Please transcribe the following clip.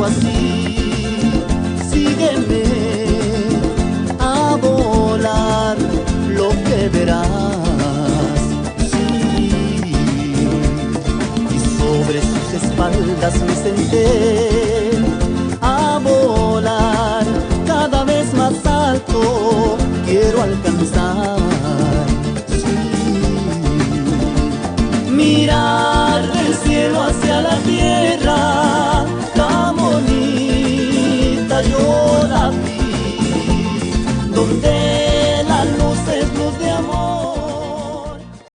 así. Sígueme a volar, lo que verás. Sí, y sobre sus espaldas me senté a volar.